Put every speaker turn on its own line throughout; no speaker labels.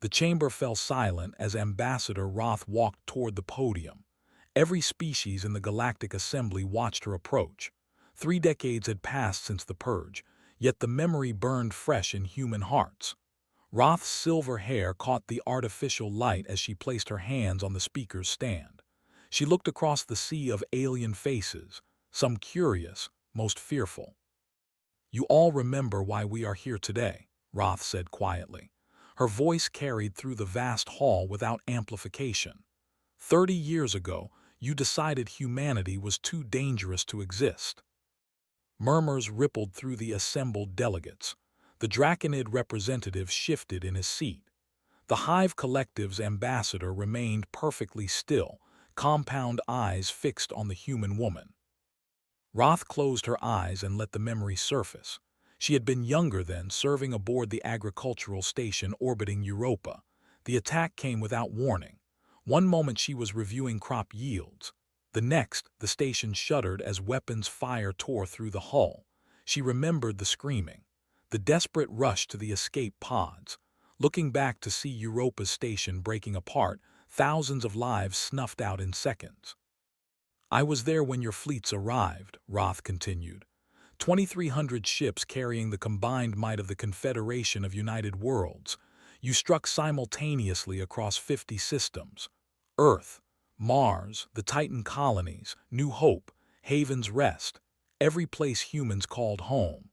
The chamber fell silent as Ambassador Roth walked toward the podium. Every species in the Galactic Assembly watched her approach. 3 decades had passed since the Purge, yet the memory burned fresh in human hearts. Roth's silver hair caught the artificial light as she placed her hands on the speaker's stand. She looked across the sea of alien faces, some curious, most fearful. "You all remember why we are here today," Roth said quietly. Her voice carried through the vast hall without amplification. 30 years ago, you decided humanity was too dangerous to exist." Murmurs rippled through the assembled delegates. The Draconid representative shifted in his seat. The Hive Collective's ambassador remained perfectly still, compound eyes fixed on the human woman. Roth closed her eyes and let the memory surface. She had been younger then, serving aboard the agricultural station orbiting Europa. The attack came without warning. One moment she was reviewing crop yields. The next, the station shuddered as weapons fire tore through the hull. She remembered the screaming, the desperate rush to the escape pods. Looking back to see Europa's station breaking apart, thousands of lives snuffed out in seconds. "I was there when your fleets arrived," Roth continued. 2,300 ships carrying the combined might of the Confederation of United Worlds. You struck simultaneously across 50 systems. Earth, Mars, the Titan colonies, New Hope, Haven's Rest, every place humans called home.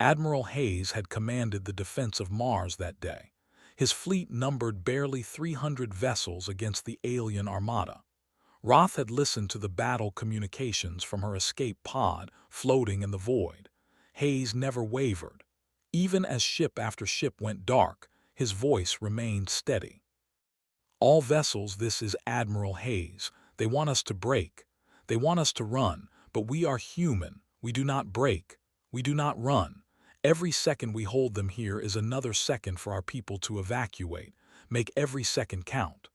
Admiral Hayes had commanded the defense of Mars that day. His fleet numbered barely 300 vessels against the alien armada. Roth had listened to the battle communications from her escape pod floating in the void. Hayes never wavered. Even as ship after ship went dark, his voice remained steady. "All vessels, this is Admiral Hayes. They want us to break. They want us to run, but we are human. We do not break. We do not run. Every second we hold them here is another second for our people to evacuate. Make every second count."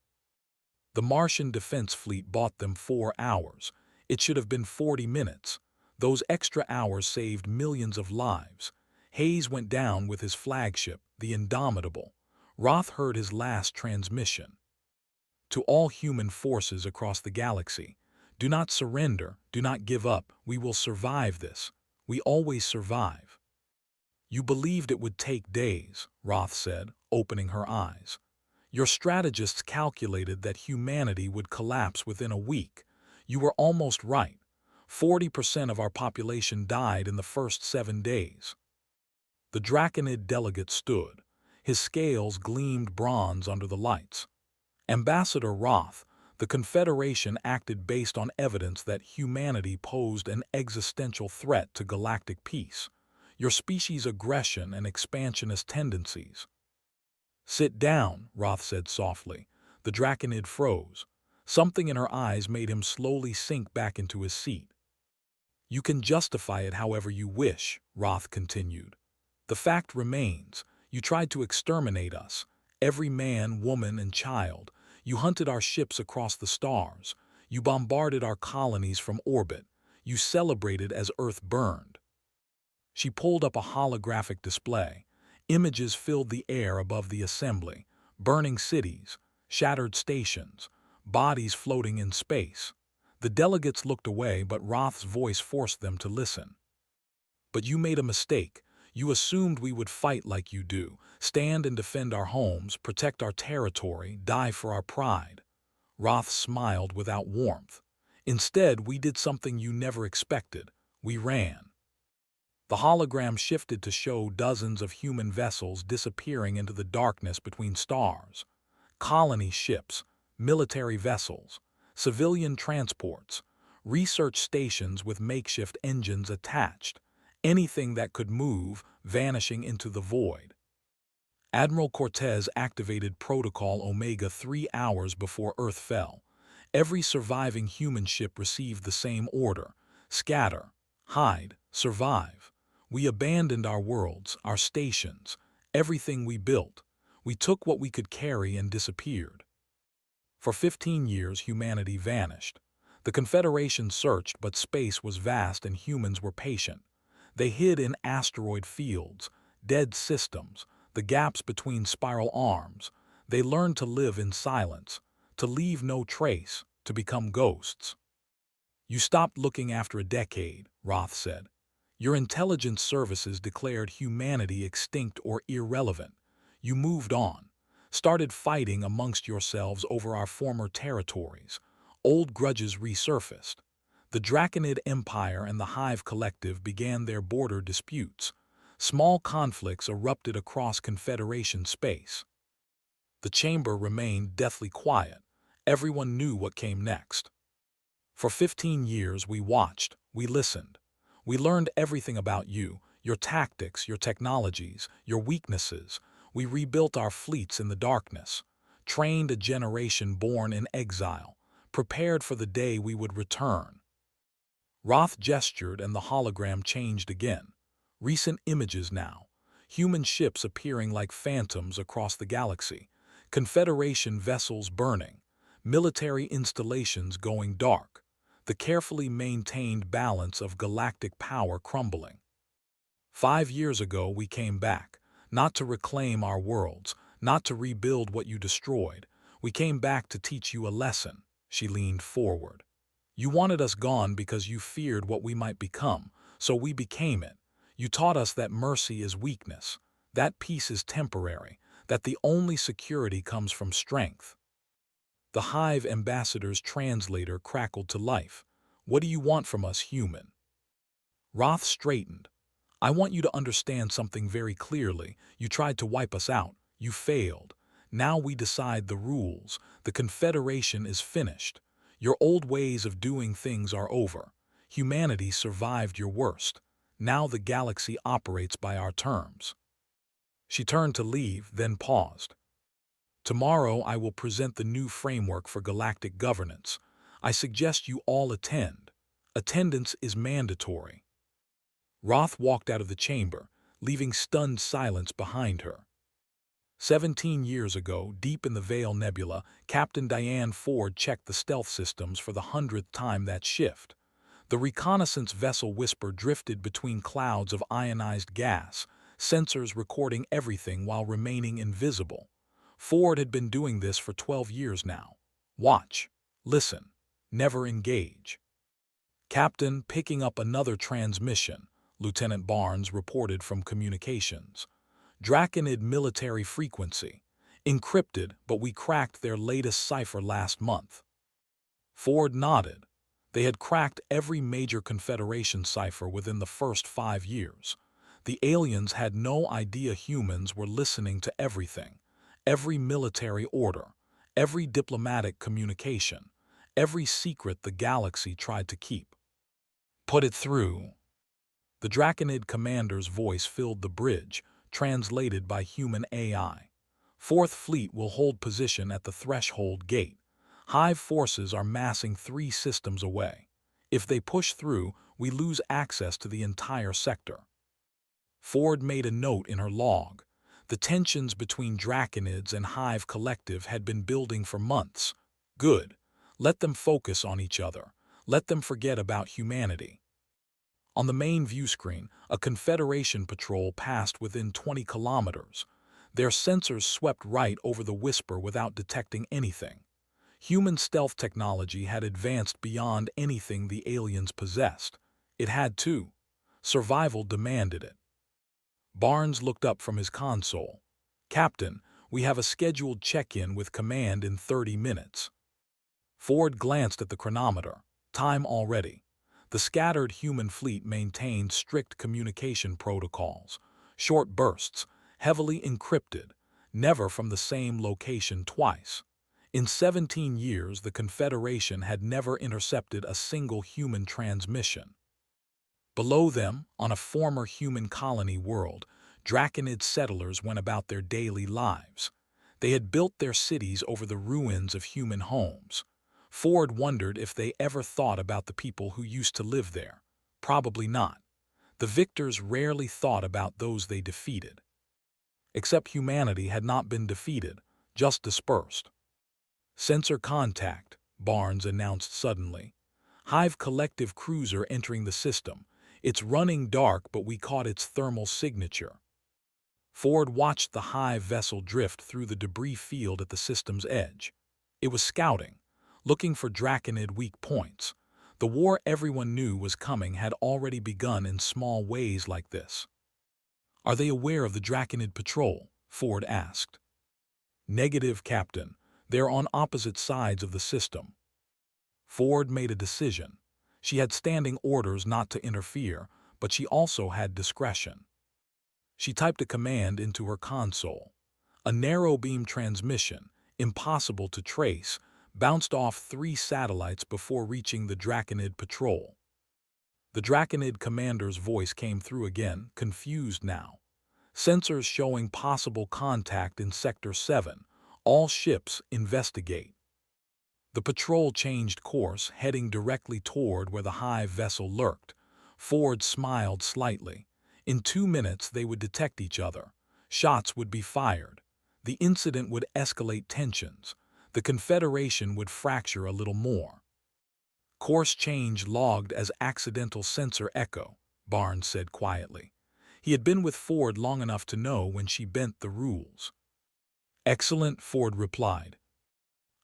The Martian Defense Fleet bought them 4 hours. It should have been 40 minutes. Those extra hours saved millions of lives. Hayes went down with his flagship, the Indomitable. Roth heard his last transmission. "To all human forces across the galaxy, do not surrender, do not give up. We will survive this. We always survive." "You believed it would take days," Roth said, opening her eyes. "Your strategists calculated that humanity would collapse within a week. You were almost right. 40% of our population died in the first 7 days. The Draconid delegate stood. His scales gleamed bronze under the lights. "Ambassador Roth, the Confederation acted based on evidence that humanity posed an existential threat to galactic peace. Your species' aggression and expansionist tendencies." "Sit down," Roth said softly. The Draconid froze. Something in her eyes made him slowly sink back into his seat. "You can justify it however you wish," Roth continued. "The fact remains, you tried to exterminate us, every man, woman, and child. You hunted our ships across the stars. You bombarded our colonies from orbit. You celebrated as Earth burned." She pulled up a holographic display. Images filled the air above the assembly, burning cities, shattered stations, bodies floating in space. The delegates looked away, but Roth's voice forced them to listen. "But you made a mistake. You assumed we would fight like you do, stand and defend our homes, protect our territory, die for our pride." Roth smiled without warmth. "Instead, we did something you never expected. We ran." The hologram shifted to show dozens of human vessels disappearing into the darkness between stars. Colony ships, military vessels, civilian transports, research stations with makeshift engines attached, anything that could move, vanishing into the void. Admiral Cortez activated Protocol Omega 3 hours before Earth fell. Every surviving human ship received the same order: scatter, hide, survive. We abandoned our worlds, our stations, everything we built. We took what we could carry and disappeared. For 15 years, humanity vanished. The Confederation searched, but space was vast and humans were patient. They hid in asteroid fields, dead systems, the gaps between spiral arms. They learned to live in silence, to leave no trace, to become ghosts. You stopped looking after a decade, Roth said. Your intelligence services declared humanity extinct or irrelevant. You moved on, started fighting amongst yourselves over our former territories. Old grudges resurfaced. The Draconid Empire and the Hive Collective began their border disputes. Small conflicts erupted across Confederation space. The chamber remained deathly quiet. Everyone knew what came next. For 15 years we watched, we listened. We learned everything about you, your tactics, your technologies, your weaknesses. We rebuilt our fleets in the darkness, trained a generation born in exile, prepared for the day we would return. Roth gestured and the hologram changed again. Recent images now. Human ships appearing like phantoms across the galaxy. Confederation vessels burning. Military installations going dark. The carefully maintained balance of galactic power crumbling. 5 years ago we came back, not to reclaim our worlds, not to rebuild what you destroyed. We came back to teach you a lesson. She leaned forward. You wanted us gone because you feared what we might become, so we became it. You taught us that mercy is weakness, that peace is temporary, that the only security comes from strength. The Hive ambassador's translator crackled to life. What do you want from us, human? Roth straightened. I want you to understand something very clearly. You tried to wipe us out. You failed. Now we decide the rules. The Confederation is finished. Your old ways of doing things are over. Humanity survived your worst. Now the galaxy operates by our terms. She turned to leave, then paused. Tomorrow I will present the new framework for galactic governance. I suggest you all attend. Attendance is mandatory. Roth walked out of the chamber, leaving stunned silence behind her. 17 years ago, deep in the Veil Nebula, Captain Diane Ford checked the stealth systems for the 100th time that shift. The reconnaissance vessel Whisper drifted between clouds of ionized gas, sensors recording everything while remaining invisible. Ford had been doing this for 12 years now. Watch, listen, never engage. Captain, picking up another transmission, Lieutenant Barnes reported from communications. Draconid military frequency. Encrypted, but we cracked their latest cipher last month. Ford nodded. They had cracked every major Confederation cipher within the first 5 years. The aliens had no idea humans were listening to everything. Every military order, every diplomatic communication, every secret the galaxy tried to keep. Put it through. The Draconid commander's voice filled the bridge, translated by human AI. Fourth Fleet will hold position at the threshold gate. Hive forces are massing 3 systems away. If they push through, we lose access to the entire sector. Ford made a note in her log. The tensions between Draconids and Hive Collective had been building for months. Good. Let them focus on each other. Let them forget about humanity. On the main view screen, a Confederation patrol passed within 20 kilometers. Their sensors swept right over the Whisper without detecting anything. Human stealth technology had advanced beyond anything the aliens possessed. It had to. Survival demanded it. Barnes looked up from his console. Captain, we have a scheduled check-in with command in 30 minutes. Ford glanced at the chronometer. Time already. The scattered human fleet maintained strict communication protocols. Short bursts, heavily encrypted, never from the same location twice. In 17 years, the Confederation had never intercepted a single human transmission. Below them, on a former human colony world, Draconid settlers went about their daily lives. They had built their cities over the ruins of human homes. Ford wondered if they ever thought about the people who used to live there. Probably not. The victors rarely thought about those they defeated. Except humanity had not been defeated, just dispersed. Sensor contact, Barnes announced suddenly. Hive Collective cruiser entering the system. It's running dark, but we caught its thermal signature. Ford watched the Hive vessel drift through the debris field at the system's edge. It was scouting, looking for Draconid weak points. The war everyone knew was coming had already begun in small ways like this. "Are they aware of the Draconid patrol?" Ford asked. "Negative, Captain. They're on opposite sides of the system." Ford made a decision. She had standing orders not to interfere, but she also had discretion. She typed a command into her console. A narrow beam transmission, impossible to trace, bounced off 3 satellites before reaching the Draconid patrol. The Draconid commander's voice came through again, confused now. "Sensors showing possible contact in Sector 7. All ships investigate." The patrol changed course, heading directly toward where the Hive vessel lurked. Ford smiled slightly. In 2 minutes they would detect each other. Shots would be fired. The incident would escalate tensions. The Confederation would fracture a little more. "Course change logged as accidental sensor echo," Barnes said quietly. He had been with Ford long enough to know when she bent the rules. "Excellent," Ford replied.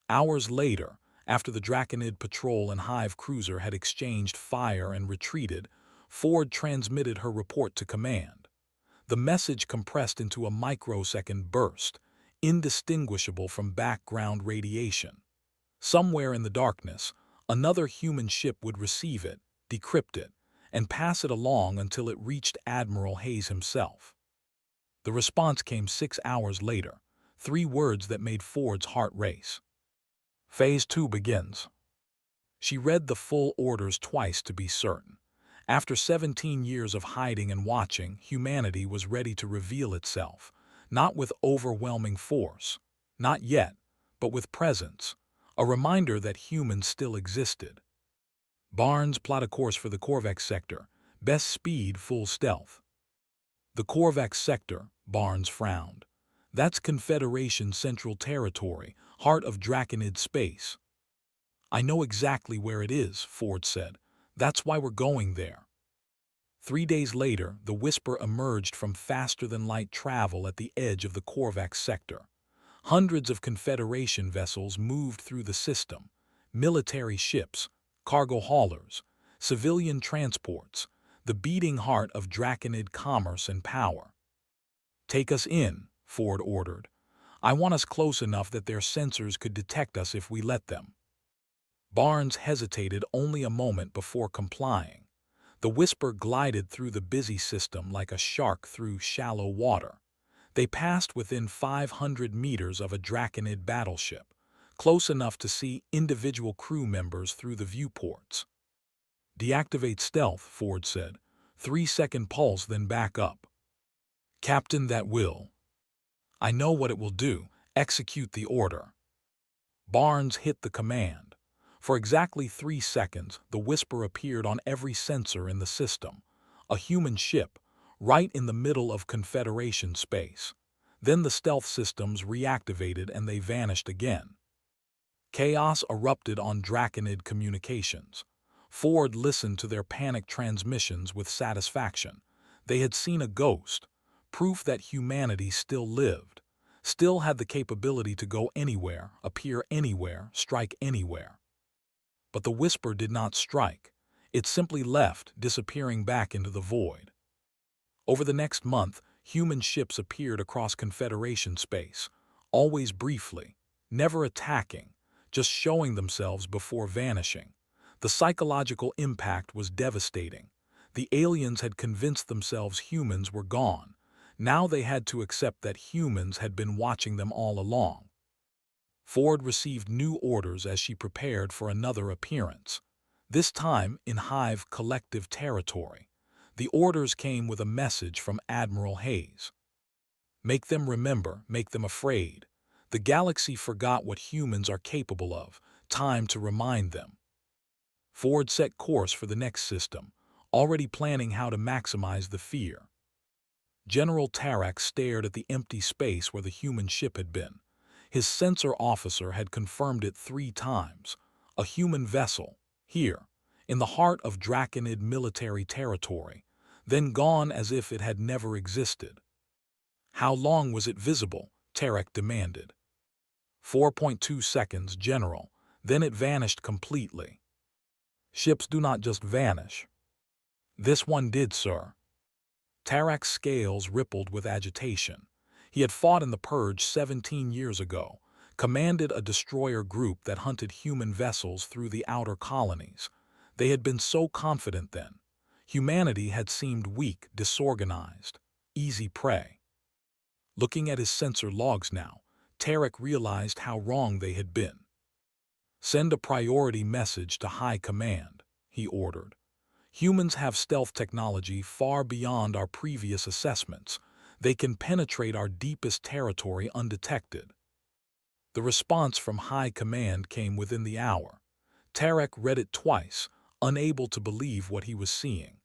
Hours later, after the Draconid patrol and Hive cruiser had exchanged fire and retreated, Ford transmitted her report to command. The message compressed into a microsecond burst, indistinguishable from background radiation. Somewhere in the darkness, another human ship would receive it, decrypt it, and pass it along until it reached Admiral Hayes himself. The response came 6 hours later, 3 words that made Ford's heart race. "Phase 2 begins." She read the full orders twice to be certain. After 17 years of hiding and watching, humanity was ready to reveal itself, not with overwhelming force, not yet, but with presence, a reminder that humans still existed. Barnes plot a course for the Korvax sector, best speed, full stealth. "The Korvax sector," Barnes frowned. "That's Confederation Central Territory, heart of Draconid space." "I know exactly where it is," Ford said. "That's why we're going there." 3 days later, the Whisper emerged from faster-than-light travel at the edge of the Korvax sector. Hundreds of Confederation vessels moved through the system, military ships, cargo haulers, civilian transports, the beating heart of Draconid commerce and power. "Take us in," Ford ordered. "I want us close enough that their sensors could detect us if we let them." Barnes hesitated only a moment before complying. The Whisper glided through the busy system like a shark through shallow water. They passed within 500 meters of a Draconid battleship, close enough to see individual crew members through the viewports. "Deactivate stealth," Ford said. 3-second pulse, then back up." "Captain, that will." "I know what it will do. Execute the order." Barnes hit the command. For exactly 3 seconds, the Whisper appeared on every sensor in the system. A human ship, right in the middle of Confederation space. Then the stealth systems reactivated and they vanished again. Chaos erupted on Draconid communications. Ford listened to their panicked transmissions with satisfaction. They had seen a ghost, proof that humanity still lived, still had the capability to go anywhere, appear anywhere, strike anywhere. But the Whisper did not strike. It simply left, disappearing back into the void. Over the next month, human ships appeared across Confederation space, always briefly, never attacking, just showing themselves before vanishing. The psychological impact was devastating. The aliens had convinced themselves humans were gone. Now they had to accept that humans had been watching them all along. Ford received new orders as she prepared for another appearance, this time in Hive collective territory. The orders came with a message from Admiral Hayes. "Make them remember, make them afraid. The galaxy forgot what humans are capable of. Time to remind them." Ford set course for the next system, already planning how to maximize the fear. General Tarak stared at the empty space where the human ship had been. His sensor officer had confirmed it 3 times. A human vessel, here, in the heart of Draconid military territory, then gone as if it had never existed. How long was it visible? Tarek demanded. 4.2 seconds, General. Then it vanished completely. Ships do not just vanish. This one did, sir. Tarek's scales rippled with agitation. He had fought in the Purge 17 years ago, commanded a destroyer group that hunted human vessels through the outer colonies. They had been so confident then. Humanity had seemed weak, disorganized, easy prey. Looking at his sensor logs now, Tarek realized how wrong they had been. Send a priority message to High Command, he ordered. Humans have stealth technology far beyond our previous assessments. They can penetrate our deepest territory undetected. The response from High Command came within the hour. Tarek read it twice, unable to believe what he was seeing.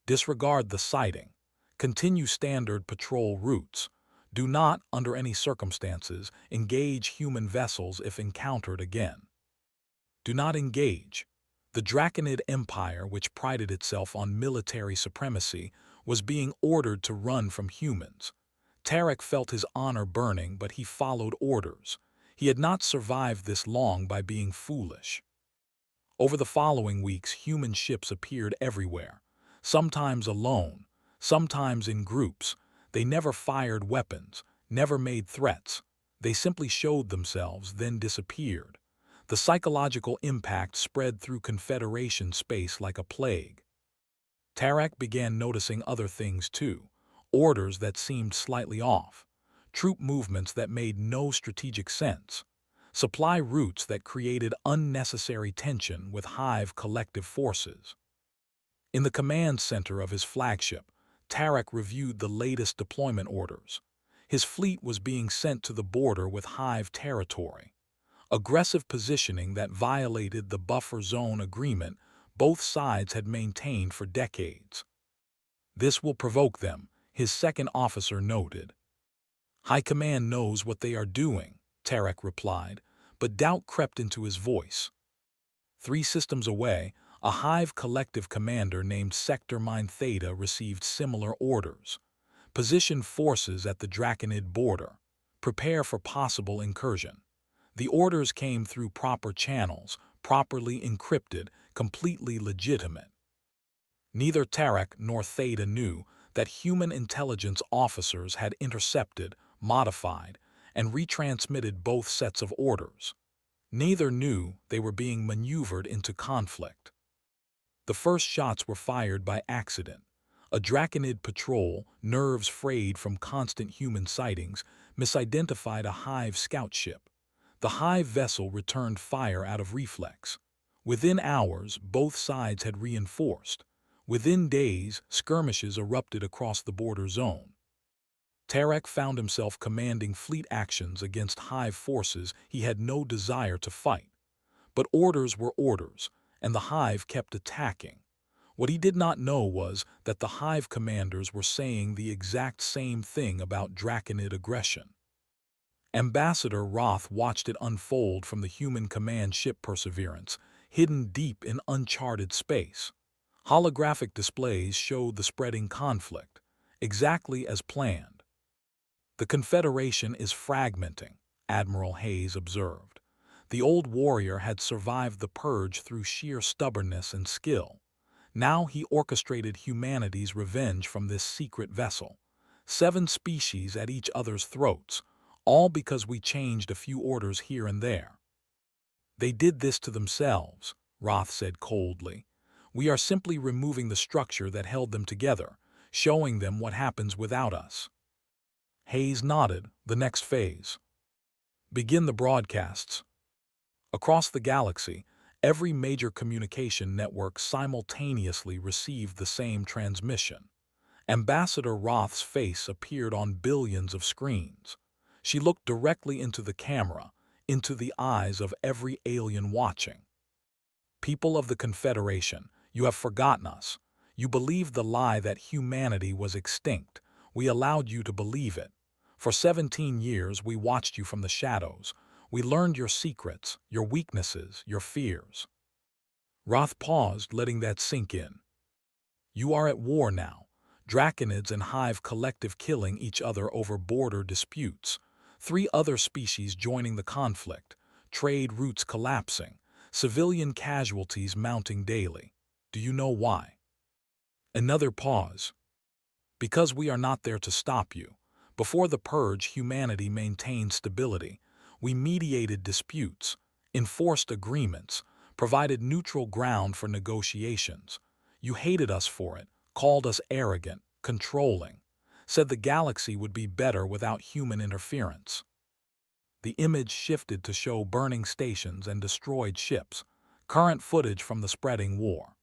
Disregard the sighting. Continue standard patrol routes. Do not, under any circumstances, engage human vessels if encountered again. Do not engage. The Draconid Empire, which prided itself on military supremacy, was being ordered to run from humans. Tarek felt his honor burning, but he followed orders. He had not survived this long by being foolish. Over the following weeks, human ships appeared everywhere, sometimes alone, sometimes in groups. They never fired weapons, never made threats. They simply showed themselves, then disappeared. The psychological impact spread through Confederation space like a plague. Tarek began noticing other things too, orders that seemed slightly off, troop movements that made no strategic sense, supply routes that created unnecessary tension with Hive collective forces. In the command center of his flagship, Tarek reviewed the latest deployment orders. His fleet was being sent to the border with Hive territory. Aggressive positioning that violated the buffer zone agreement both sides had maintained for decades. This will provoke them, his second officer noted. High Command knows what they are doing, Tarek replied, but doubt crept into his voice. 3 systems away, a Hive collective commander named Sector Mine Theta received similar orders. Position forces at the Draconid border. Prepare for possible incursion. The orders came through proper channels, properly encrypted, completely legitimate. Neither Tarek nor Theta knew that human intelligence officers had intercepted, modified, and retransmitted both sets of orders. Neither knew they were being maneuvered into conflict. The first shots were fired by accident. A Draconid patrol, nerves frayed from constant human sightings, misidentified a Hive scout ship. The Hive vessel returned fire out of reflex. Within hours, both sides had reinforced. Within days, skirmishes erupted across the border zone. Tarek found himself commanding fleet actions against Hive forces he had no desire to fight. But orders were orders, and the Hive kept attacking. What he did not know was that the Hive commanders were saying the exact same thing about Draconid aggression. Ambassador Roth watched it unfold from the human command ship Perseverance, hidden deep in uncharted space. Holographic displays showed the spreading conflict, exactly as planned. The Confederation is fragmenting, Admiral Hayes observed. The old warrior had survived the purge through sheer stubbornness and skill. Now he orchestrated humanity's revenge from this secret vessel. 7 species at each other's throats, all because we changed a few orders here and there. They did this to themselves, Roth said coldly. We are simply removing the structure that held them together, showing them what happens without us. Hayes nodded. The next phase. Begin the broadcasts. Across the galaxy, every major communication network simultaneously received the same transmission. Ambassador Roth's face appeared on billions of screens. She looked directly into the camera, into the eyes of every alien watching. People of the Confederation, you have forgotten us. You believed the lie that humanity was extinct. We allowed you to believe it. For 17 years, we watched you from the shadows. We learned your secrets, your weaknesses, your fears. Roth paused, letting that sink in. You are at war now. Draconids and Hive collective killing each other over border disputes. 3 other species joining the conflict. Trade routes collapsing. Civilian casualties mounting daily. Do you know why? Another pause. Because we are not there to stop you. Before the purge, humanity maintained stability. We mediated disputes, enforced agreements, provided neutral ground for negotiations. You hated us for it, called us arrogant, controlling, said the galaxy would be better without human interference. The image shifted to show burning stations and destroyed ships, current footage from the spreading war.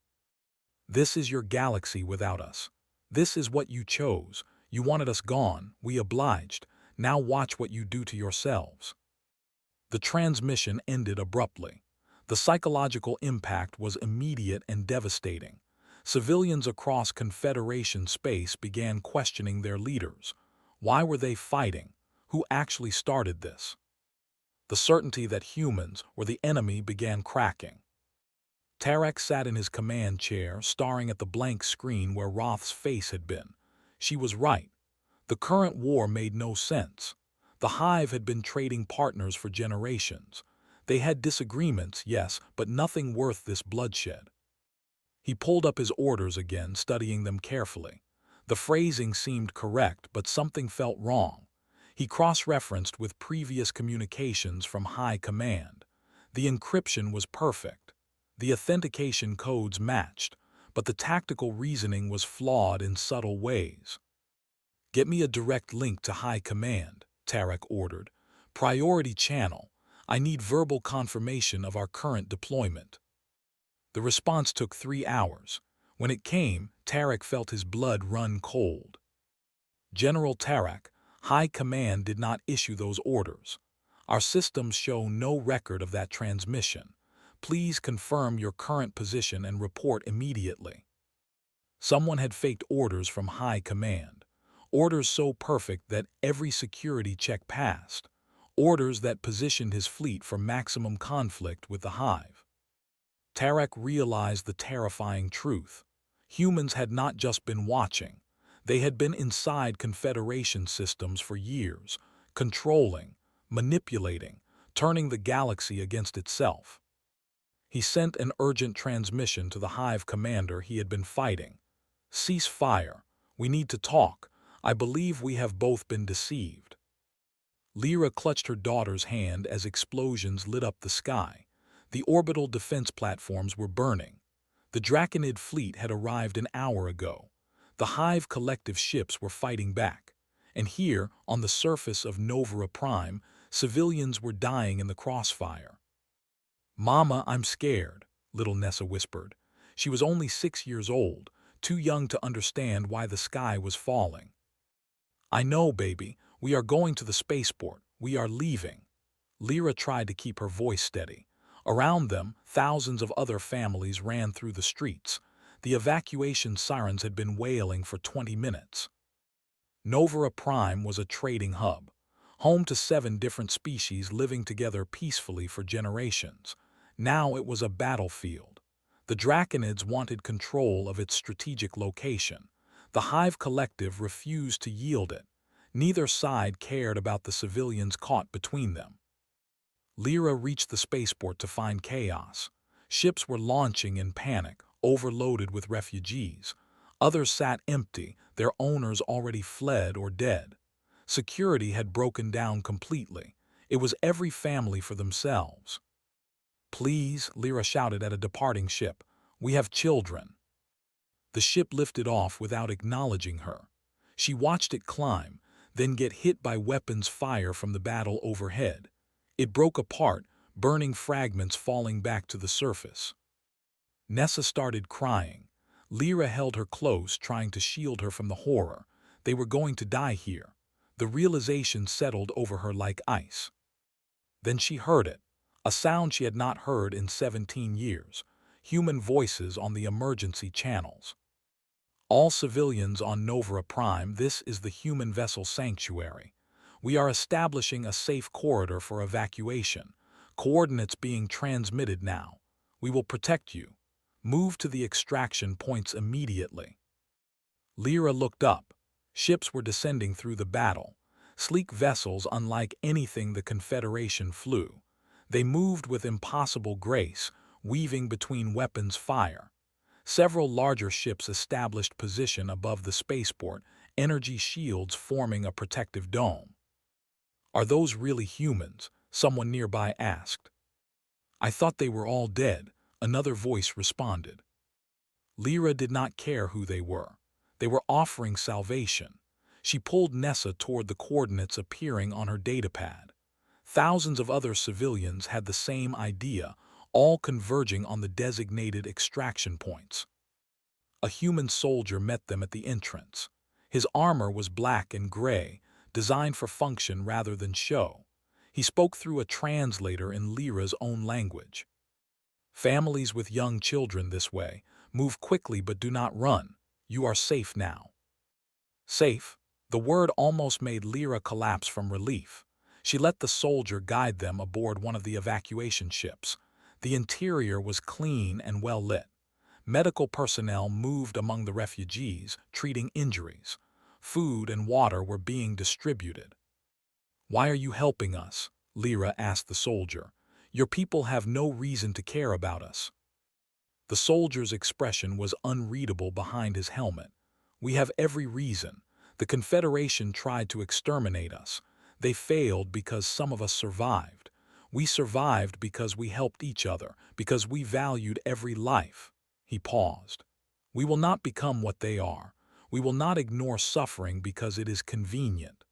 This is your galaxy without us. This is what you chose. You wanted us gone, we obliged. Now watch what you do to yourselves. The transmission ended abruptly. The psychological impact was immediate and devastating. Civilians across Confederation space began questioning their leaders. Why were they fighting? Who actually started this? The certainty that humans were the enemy began cracking. Tarek sat in his command chair, staring at the blank screen where Roth's face had been. She was right. The current war made no sense. The Hive had been trading partners for generations. They had disagreements, yes, but nothing worth this bloodshed. He pulled up his orders again, studying them carefully. The phrasing seemed correct, but something felt wrong. He cross-referenced with previous communications from High Command. The encryption was perfect. The authentication codes matched, but the tactical reasoning was flawed in subtle ways. "Get me a direct link to High Command," Tarek ordered. "Priority channel. I need verbal confirmation of our current deployment." The response took 3 hours. When it came, Tarek felt his blood run cold. "General Tarek, High Command did not issue those orders. Our systems show no record of that transmission. Please confirm your current position and report immediately." Someone had faked orders from High Command. Orders so perfect that every security check passed. Orders that positioned his fleet for maximum conflict with the Hive. Tarek realized the terrifying truth. Humans had not just been watching. They had been inside Confederation systems for years, controlling, manipulating, turning the galaxy against itself. He sent an urgent transmission to the Hive commander he had been fighting. "Cease fire. We need to talk. I believe we have both been deceived." Lyra clutched her daughter's hand as explosions lit up the sky. The orbital defense platforms were burning. The Draconid fleet had arrived an hour ago. The Hive collective ships were fighting back. And here, on the surface of Novara Prime, civilians were dying in the crossfire. "Mama, I'm scared," little Nessa whispered. She was only 6 years old, too young to understand why the sky was falling. "I know, baby. We are going to the spaceport. We are leaving." Lyra tried to keep her voice steady. Around them, thousands of other families ran through the streets. The evacuation sirens had been wailing for 20 minutes. Novara Prime was a trading hub, home to 7 different species living together peacefully for generations. Now it was a battlefield. The Draconids wanted control of its strategic location. The Hive Collective refused to yield it. Neither side cared about the civilians caught between them. Lyra reached the spaceport to find chaos. Ships were launching in panic, overloaded with refugees. Others sat empty, their owners already fled or dead. Security had broken down completely. It was every family for themselves. "Please," Lyra shouted at a departing ship. "We have children." The ship lifted off without acknowledging her. She watched it climb, then get hit by weapons fire from the battle overhead. It broke apart, burning fragments falling back to the surface. Nessa started crying. Lyra held her close, trying to shield her from the horror. They were going to die here. The realization settled over her like ice. Then she heard it, a sound she had not heard in 17 years, human voices on the emergency channels. "All civilians on Novara Prime, this is the human vessel sanctuary. We are establishing a safe corridor for evacuation. Coordinates being transmitted now. We will protect you. Move to the extraction points immediately." Lyra looked up. Ships were descending through the battle, sleek vessels unlike anything the Confederation flew. They moved with impossible grace, weaving between weapons fire. Several larger ships established position above the spaceport, energy shields forming a protective dome. "Are those really humans?" someone nearby asked. "I thought they were all dead," another voice responded. Lyra did not care who they were. They were offering salvation. She pulled Nessa toward the coordinates appearing on her datapad. Thousands of other civilians had the same idea, all converging on the designated extraction points. A human soldier met them at the entrance. His armor was black and gray, designed for function rather than show. He spoke through a translator in Lyra's own language. "Families with young children this way. Move quickly but do not run. You are safe now." Safe? The word almost made Lyra collapse from relief. She let the soldier guide them aboard one of the evacuation ships. The interior was clean and well lit. Medical personnel moved among the refugees, treating injuries. Food and water were being distributed. "Why are you helping us?" Lyra asked the soldier. "Your people have no reason to care about us." The soldier's expression was unreadable behind his helmet. "We have every reason. The Confederation tried to exterminate us. They failed because some of us survived. We survived because we helped each other, because we valued every life." He paused. "We will not become what they are. We will not ignore suffering because it is convenient."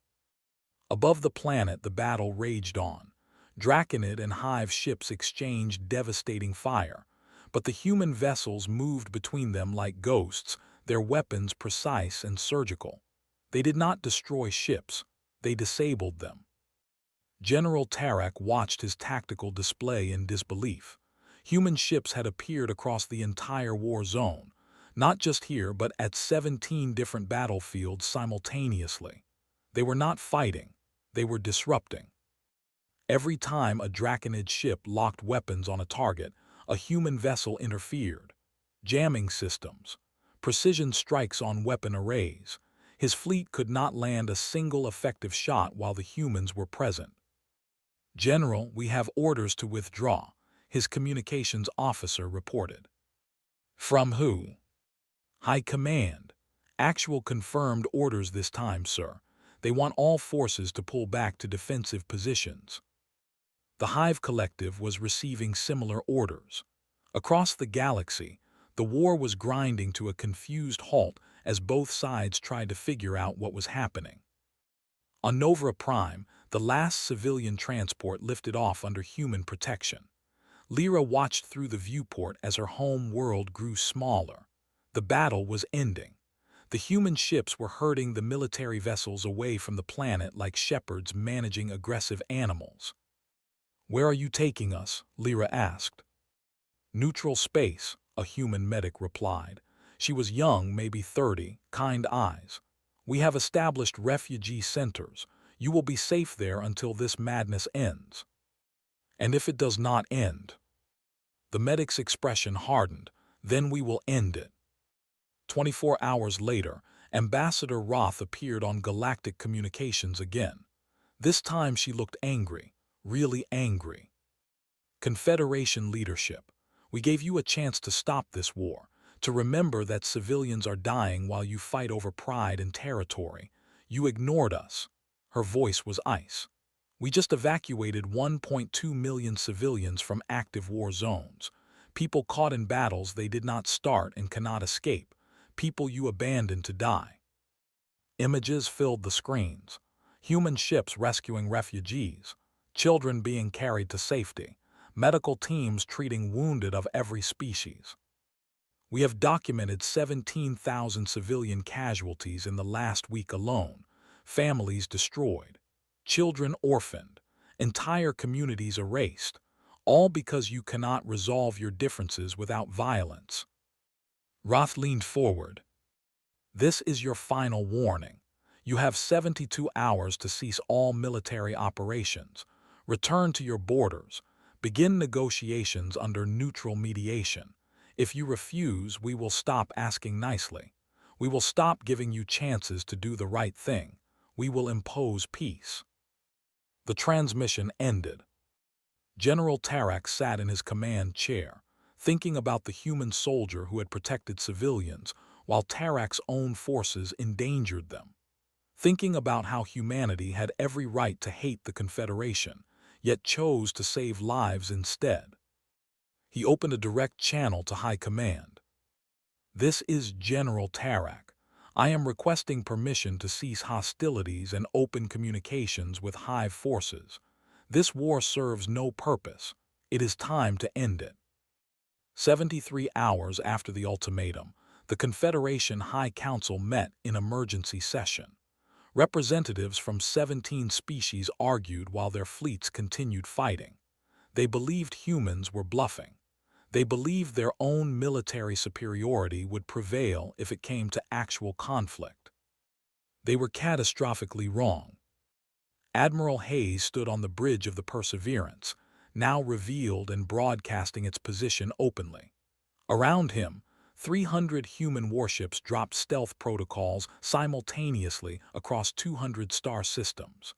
Above the planet, the battle raged on. Draconid and Hive ships exchanged devastating fire, but the human vessels moved between them like ghosts, their weapons precise and surgical. They did not destroy ships, they disabled them. General Tarak watched his tactical display in disbelief. Human ships had appeared across the entire war zone, not just here but at 17 different battlefields simultaneously. They were not fighting, they were disrupting. Every time a Draconid ship locked weapons on a target, a human vessel interfered. Jamming systems, precision strikes on weapon arrays. His fleet could not land a single effective shot while the humans were present. "General, we have orders to withdraw," his communications officer reported. "From who?" "High Command. Actual confirmed orders this time, sir. They want all forces to pull back to defensive positions." The Hive Collective was receiving similar orders. Across the galaxy, the war was grinding to a confused halt as both sides tried to figure out what was happening. On Nova Prime, the last civilian transport lifted off under human protection. Lyra watched through the viewport as her home world grew smaller. The battle was ending. The human ships were herding the military vessels away from the planet like shepherds managing aggressive animals. "Where are you taking us?" Lyra asked. "Neutral space," a human medic replied. She was young, maybe 30, kind eyes. "We have established refugee centers. You will be safe there until this madness ends." "And if it does not end?" The medic's expression hardened. "Then we will end it." 24 hours later, Ambassador Roth appeared on Galactic Communications again. This time she looked angry, really angry. "Confederation leadership, we gave you a chance to stop this war, to remember that civilians are dying while you fight over pride and territory. You ignored us." Her voice was ice. "We just evacuated 1.2 million civilians from active war zones. People caught in battles they did not start and cannot escape. People you abandoned to die." Images filled the screens. Human ships rescuing refugees, children being carried to safety, medical teams treating wounded of every species. "We have documented 17,000 civilian casualties in the last week alone, families destroyed, children orphaned, entire communities erased, all because you cannot resolve your differences without violence." Roth leaned forward. "This is your final warning. You have 72 hours to cease all military operations, return to your borders, begin negotiations under neutral mediation. If you refuse, we will stop asking nicely. We will stop giving you chances to do the right thing. We will impose peace." The transmission ended. General Tarak sat in his command chair, thinking about the human soldier who had protected civilians while Tarak's own forces endangered them. Thinking about how humanity had every right to hate the Confederation, yet chose to save lives instead. He opened a direct channel to High Command. "This is General Tarak. I am requesting permission to cease hostilities and open communications with Hive forces. This war serves no purpose. It is time to end it." 73 hours after the ultimatum, the Confederation High Council met in emergency session. Representatives from 17 species argued while their fleets continued fighting. They believed humans were bluffing. They believed their own military superiority would prevail if it came to actual conflict. They were catastrophically wrong. Admiral Hayes stood on the bridge of the Perseverance, now revealed and broadcasting its position openly. Around him, 300 human warships dropped stealth protocols simultaneously across 200 star systems.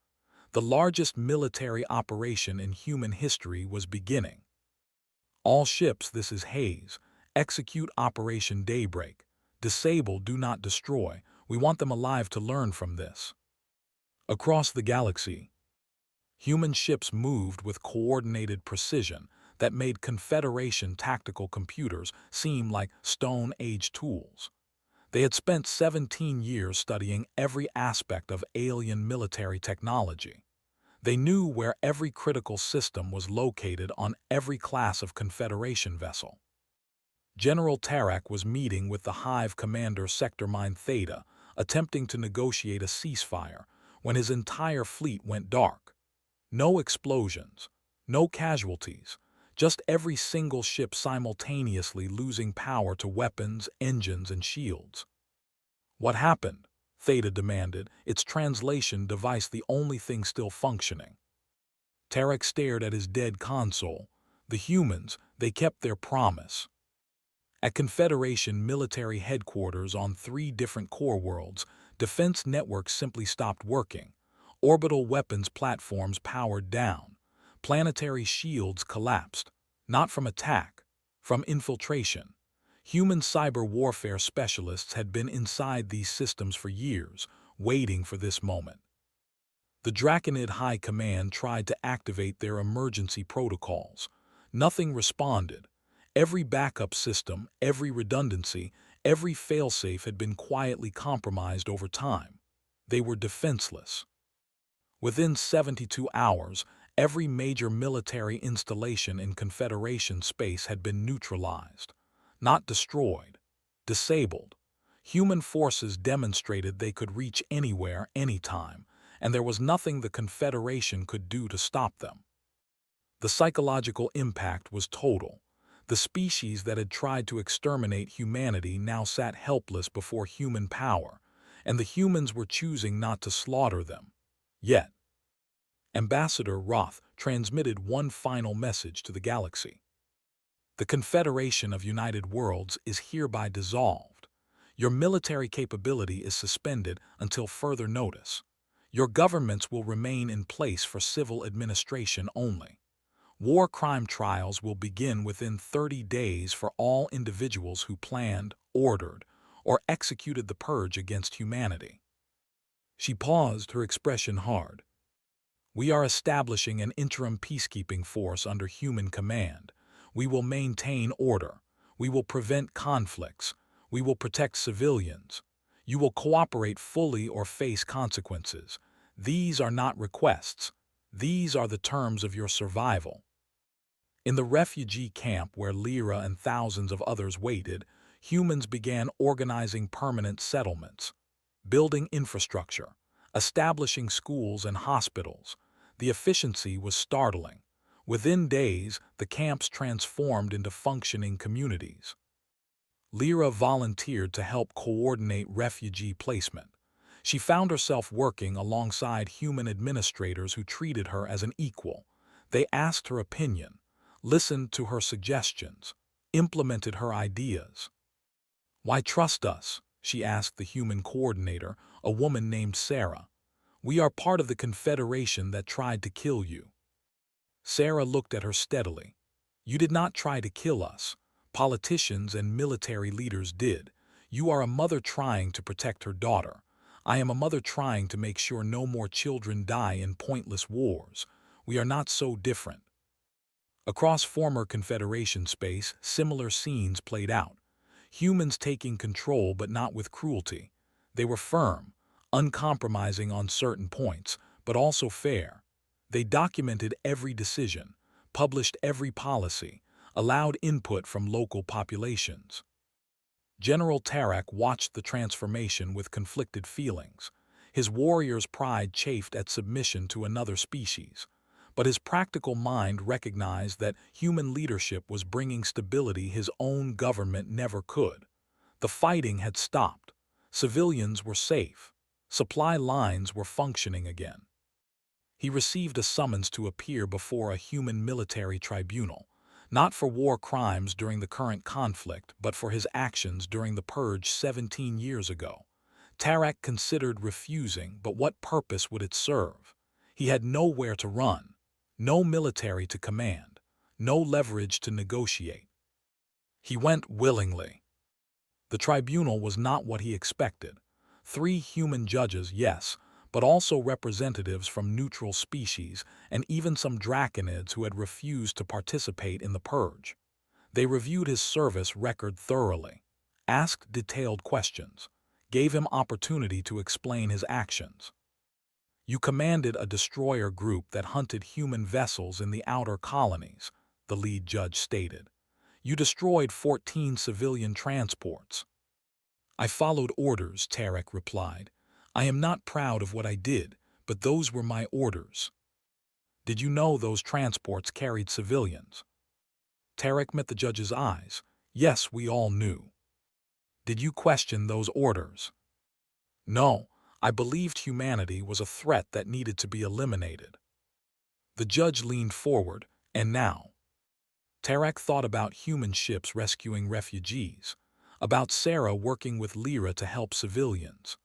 The largest military operation in human history was beginning. "All ships, this is Hayes. Execute Operation Daybreak. Disable, do not destroy. We want them alive to learn from this." Across the galaxy, human ships moved with coordinated precision that made Confederation tactical computers seem like Stone Age tools. They had spent 17 years studying every aspect of alien military technology. They knew where every critical system was located on every class of Confederation vessel. General Tarak was meeting with the Hive commander Sector Mine Theta, attempting to negotiate a ceasefire, when his entire fleet went dark. No explosions, no casualties, just every single ship simultaneously losing power to weapons, engines, and shields. "What happened?" Theta demanded, its translation device the only thing still functioning. Tarak stared at his dead console. The humans, they kept their promise. At Confederation military headquarters on 3 different core worlds, defense networks simply stopped working. Orbital weapons platforms powered down. Planetary shields collapsed, not from attack, from infiltration. Human cyber warfare specialists had been inside these systems for years, waiting for this moment. The Draconid High Command tried to activate their emergency protocols. Nothing responded. Every backup system, every redundancy, every failsafe had been quietly compromised over time. They were defenseless. Within 72 hours, every major military installation in Confederation space had been neutralized. Not destroyed, disabled. Human forces demonstrated they could reach anywhere, anytime, and there was nothing the Confederation could do to stop them. The psychological impact was total. The species that had tried to exterminate humanity now sat helpless before human power, and the humans were choosing not to slaughter them. Yet, Ambassador Roth transmitted one final message to the galaxy. "The Confederation of United Worlds is hereby dissolved. Your military capability is suspended until further notice. Your governments will remain in place for civil administration only. War crime trials will begin within 30 days for all individuals who planned, ordered, or executed the purge against humanity." She paused, her expression hard. "We are establishing an interim peacekeeping force under human command. We will maintain order. We will prevent conflicts. We will protect civilians. You will cooperate fully or face consequences. These are not requests. These are the terms of your survival." In the refugee camp where Lyra and thousands of others waited, humans began organizing permanent settlements, building infrastructure, establishing schools and hospitals. The efficiency was startling. Within days, the camps transformed into functioning communities. Lyra volunteered to help coordinate refugee placement. She found herself working alongside human administrators who treated her as an equal. They asked her opinion, listened to her suggestions, implemented her ideas. "Why trust us?" she asked the human coordinator, a woman named Sarah. "We are part of the Confederation that tried to kill you." Sarah looked at her steadily. "You did not try to kill us. Politicians and military leaders did. You are a mother trying to protect her daughter. I am a mother trying to make sure no more children die in pointless wars. We are not so different." Across former Confederation space, similar scenes played out. Humans taking control but not with cruelty. They were firm, uncompromising on certain points, but also fair. They documented every decision, published every policy, allowed input from local populations. General Tarak watched the transformation with conflicted feelings. His warrior's pride chafed at submission to another species. But his practical mind recognized that human leadership was bringing stability his own government never could. The fighting had stopped. Civilians were safe. Supply lines were functioning again. He received a summons to appear before a human military tribunal, not for war crimes during the current conflict, but for his actions during the purge 17 years ago. Tarak considered refusing, but what purpose would it serve? He had nowhere to run. No military to command, no leverage to negotiate. He went willingly. The tribunal was not what he expected. 3 human judges, yes, but also representatives from neutral species and even some draconids who had refused to participate in the purge. They reviewed his service record thoroughly, asked detailed questions, gave him opportunity to explain his actions. "You commanded a destroyer group that hunted human vessels in the outer colonies," the lead judge stated. "You destroyed 14 civilian transports." "I followed orders," Tarak replied. "I am not proud of what I did, but those were my orders." "Did you know those transports carried civilians?" Tarak met the judge's eyes. "Yes, we all knew." "Did you question those orders?" "No. I believed humanity was a threat that needed to be eliminated." The judge leaned forward, "And now?" Tarak thought about human ships rescuing refugees, about Sarah working with Lyra to help civilians,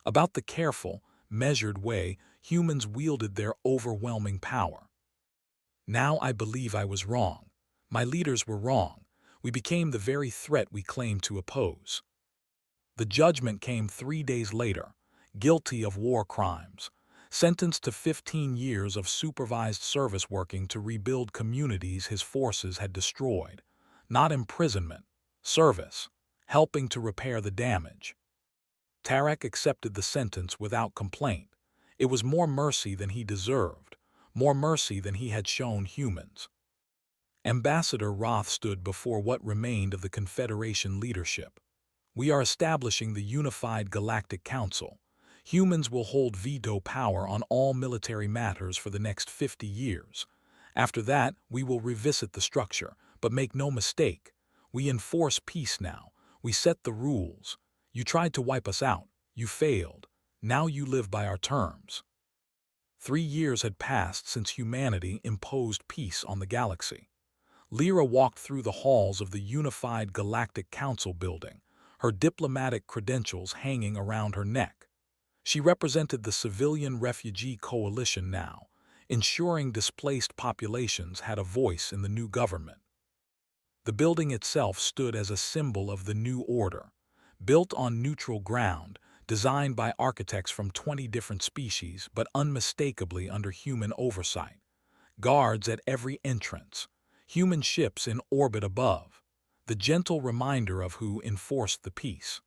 about the careful, measured way humans wielded their overwhelming power. "Now I believe I was wrong. My leaders were wrong. We became the very threat we claimed to oppose." The judgment came 3 days later. Guilty of war crimes, sentenced to 15 years of supervised service working to rebuild communities his forces had destroyed. Not imprisonment, service, helping to repair the damage. Tarak accepted the sentence without complaint. It was more mercy than he deserved, more mercy than he had shown humans. Ambassador Roth stood before what remained of the Confederation leadership. "We are establishing the Unified Galactic Council. Humans will hold veto power on all military matters for the next 50 years. After that, we will revisit the structure, but make no mistake. We enforce peace now. We set the rules. You tried to wipe us out. You failed. Now you live by our terms." 3 years had passed since humanity imposed peace on the galaxy. Lyra walked through the halls of the Unified Galactic Council building, her diplomatic credentials hanging around her neck. She represented the civilian refugee coalition now, ensuring displaced populations had a voice in the new government. The building itself stood as a symbol of the new order, built on neutral ground, designed by architects from 20 different species but unmistakably under human oversight. Guards at every entrance, human ships in orbit above, the gentle reminder of who enforced the peace.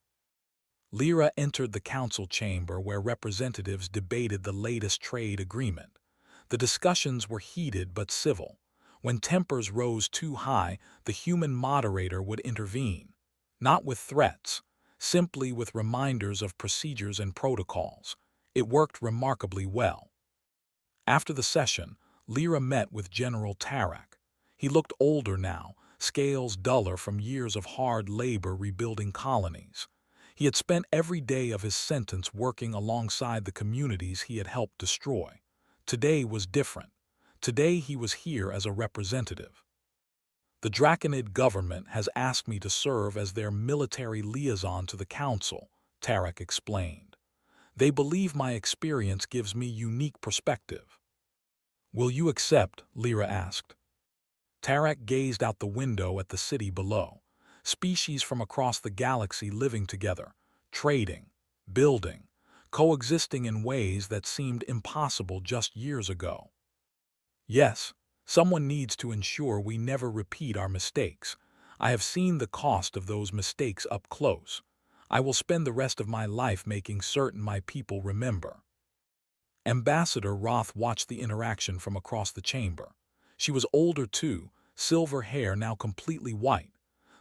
Lyra entered the council chamber where representatives debated the latest trade agreement. The discussions were heated but civil. When tempers rose too high, the human moderator would intervene, not with threats, simply with reminders of procedures and protocols. It worked remarkably well. After the session, Lyra met with General Tarak. He looked older now, scales duller from years of hard labor rebuilding colonies. He had spent every day of his sentence working alongside the communities he had helped destroy. Today was different. Today he was here as a representative. "The Draconid government has asked me to serve as their military liaison to the council," Tarek explained. They believe my experience gives me unique perspective. Will you accept? Lyra asked. Tarek gazed out the window at the city below. Species from across the galaxy living together, trading, building, coexisting in ways that seemed impossible just years ago. Yes, someone needs to ensure we never repeat our mistakes. I have seen the cost of those mistakes up close. I will spend the rest of my life making certain my people remember. Ambassador Roth watched the interaction from across the chamber. She was older too, silver hair now completely white.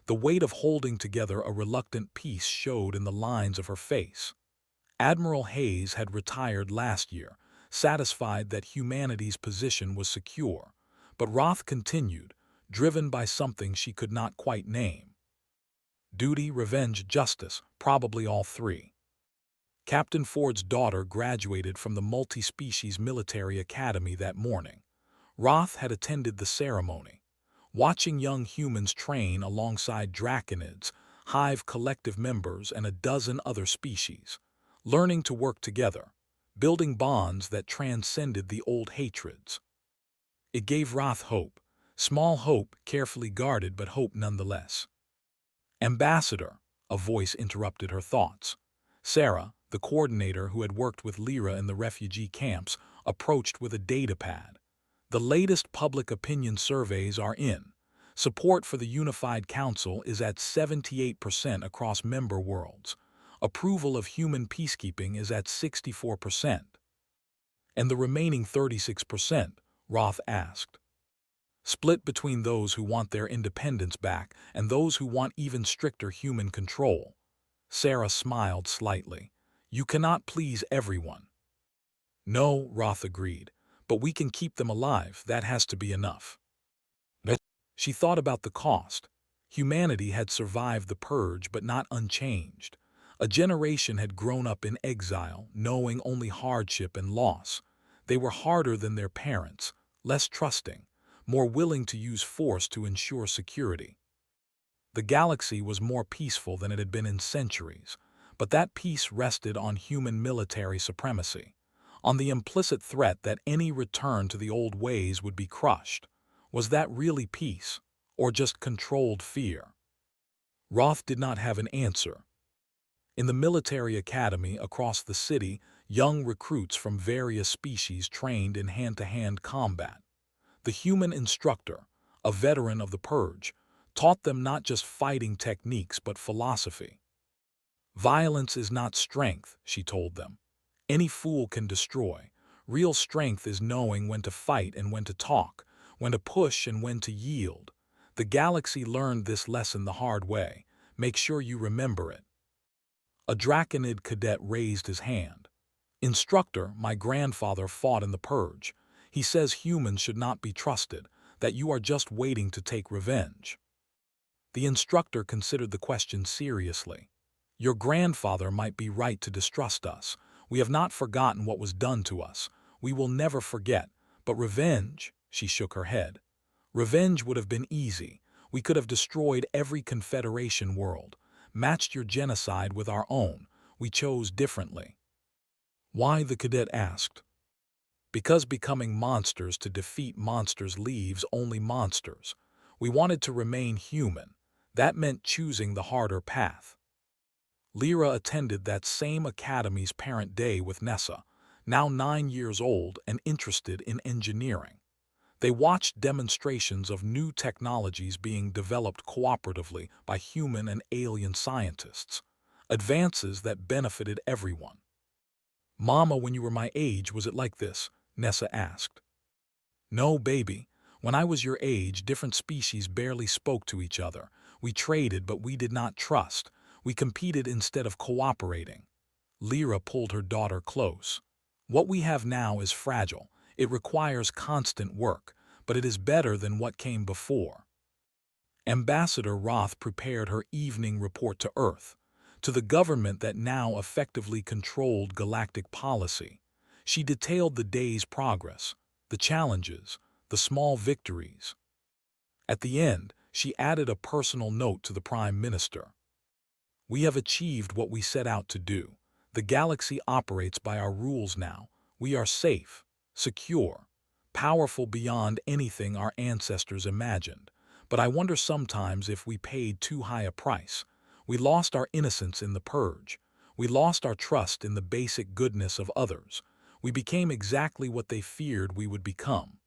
The weight of holding together a reluctant peace showed in the lines of her face. Admiral Hayes had retired last year, satisfied that humanity's position was secure. But Roth continued, driven by something she could not quite name. Duty, revenge, justice, probably all three. Captain Ford's daughter graduated from the multi-species military academy that morning. Roth had attended the ceremony. Watching young humans train alongside draconids, hive collective members, and a dozen other species, learning to work together, building bonds that transcended the old hatreds. It gave Roth hope, small hope, carefully guarded, but hope nonetheless. Ambassador, a voice interrupted her thoughts. Sarah, the coordinator who had worked with Lyra in the refugee camps, approached with a datapad. The latest public opinion surveys are in. Support for the Unified Council is at 78% across member worlds. Approval of human peacekeeping is at 64%. And the remaining 36%, Roth asked. Split between those who want their independence back and those who want even stricter human control. Sarah smiled slightly. You cannot please everyone. No, Roth agreed, but we can keep them alive. That has to be enough. She thought about the cost. Humanity had survived the purge but not unchanged. A generation had grown up in exile, knowing only hardship and loss. They were harder than their parents, less trusting, more willing to use force to ensure security. The galaxy was more peaceful than it had been in centuries, but that peace rested on human military supremacy, on the implicit threat that any return to the old ways would be crushed. Was that really peace, or just controlled fear? Roth did not have an answer. In the military academy across the city, young recruits from various species trained in hand-to-hand combat. The human instructor, a veteran of the purge, taught them not just fighting techniques but philosophy. Violence is not strength, she told them. Any fool can destroy. Real strength is knowing when to fight and when to talk, when to push and when to yield. The galaxy learned this lesson the hard way. Make sure you remember it. A Draconid cadet raised his hand. Instructor, my grandfather fought in the purge. He says humans should not be trusted, that you are just waiting to take revenge. The instructor considered the question seriously. Your grandfather might be right to distrust us. We have not forgotten what was done to us. We will never forget. But revenge, she shook her head. Revenge would have been easy. We could have destroyed every Confederation world, matched your genocide with our own. We chose differently. Why? The cadet asked. Because becoming monsters to defeat monsters leaves only monsters. We wanted to remain human. That meant choosing the harder path. Lyra attended that same academy's parent day with Nessa, now 9 years old and interested in engineering. They watched demonstrations of new technologies being developed cooperatively by human and alien scientists, advances that benefited everyone. Mama, when you were my age, was it like this? Nessa asked. No, baby. When I was your age, different species barely spoke to each other. We traded, but we did not trust. We competed instead of cooperating. Lyra pulled her daughter close. What we have now is fragile. It requires constant work, but it is better than what came before. Ambassador Roth prepared her evening report to Earth, to the government that now effectively controlled galactic policy. She detailed the day's progress, the challenges, the small victories. At the end, she added a personal note to the Prime Minister. We have achieved what we set out to do. The galaxy operates by our rules now. We are safe, secure, powerful beyond anything our ancestors imagined. But I wonder sometimes if we paid too high a price. We lost our innocence in the purge. We lost our trust in the basic goodness of others. We became exactly what they feared we would become.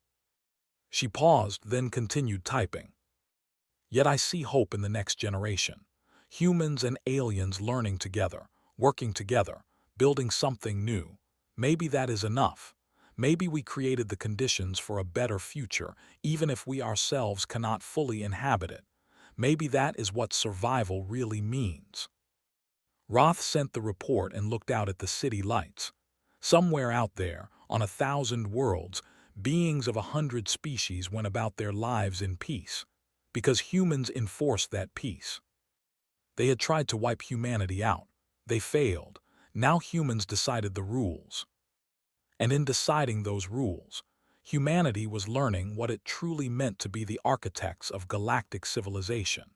She paused, then continued typing. Yet I see hope in the next generation. Humans and aliens learning together, working together, building something new. Maybe that is enough. Maybe we created the conditions for a better future, even if we ourselves cannot fully inhabit it. Maybe that is what survival really means. Roth sent the report and looked out at the city lights. Somewhere out there, on 1,000 worlds, beings of 100 species went about their lives in peace, because humans enforced that peace. They had tried to wipe humanity out. They failed. Now humans decided the rules. And in deciding those rules, humanity was learning what it truly meant to be the architects of galactic civilization.